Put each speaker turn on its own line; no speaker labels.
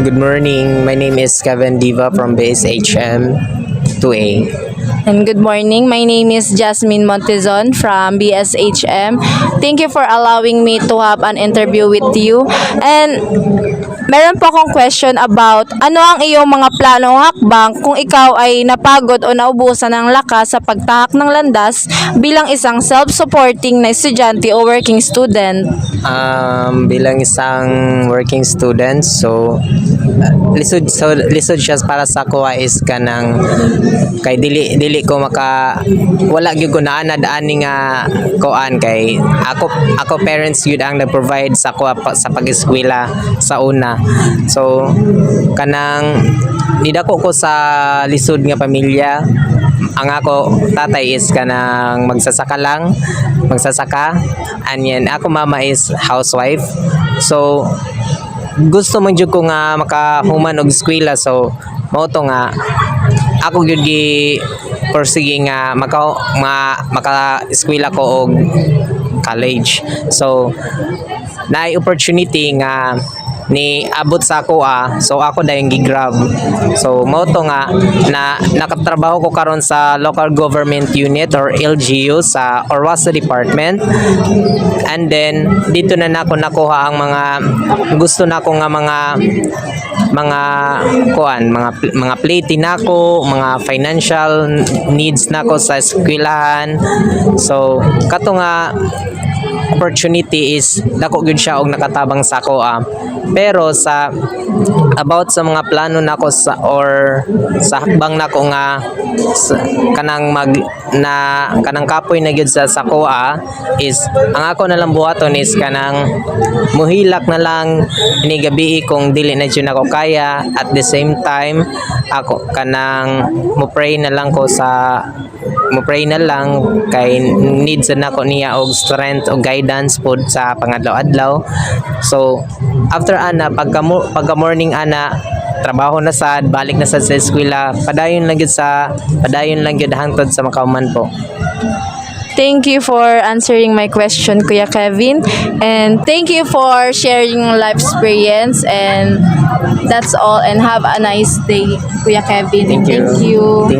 Good morning. My name is Kevin Diva from BSHM 2A.
And good morning. My name is Jasmine Montezon from BSHM. Thank you for allowing me to have an interview with you. And meron po akong question about ano ang iyong mga plano o hakbang kung ikaw ay napagod o naubusan ng lakas sa pagtahak ng landas bilang isang self-supporting na estudyante o working student.
Bilang isang working student, lisod siya para sa kuha is kanang kay dili ko wala gyud ko naanad ani nga kuan kay ako parents gyud ang nag-provide sa kuha sa pag-eskwela sa una. So kanang nidako ko sa lisod nga pamilya. Ang ako tatay is kanang magsasaka, and yan ako mama is housewife. So gusto man jud ko nga makahuman og eskwela, so mao to nga ako gyud gi persige nga maka-eskwela ko og college. So naay opportunity nga ni abot sa ako so ako dayong gi-grab. So mao to nga na nakatrabaho ko karon sa local government unit or LGU sa Orwasa Department, and then dito na nako nakuha ang mga gusto nako nga mga plate nako, mga financial needs nako sa eskwelahan. So kato nga opportunity is dako gyud siya og nakatabang sa ako pero about sa mga plano nako sa hakbang nako nga kanang kapoy na gyud sa sako is ang ako na lang buhaton is kanang muhilak na lang ni gabi kung dili na jud nako kaya. At the same time ako kanang mo pray na lang kay needs na nako niya og strength o guidance pod sa pangadlaw-adlaw. So after pagka morning trabaho na sad, balik na sa eskwela, padayon lang gyud hangtod sa makauman po.
Thank you for answering my question, Kuya Kevin. And thank you for sharing life experience. And that's all. And have a nice day, Kuya Kevin.
Thank you.
Thank you.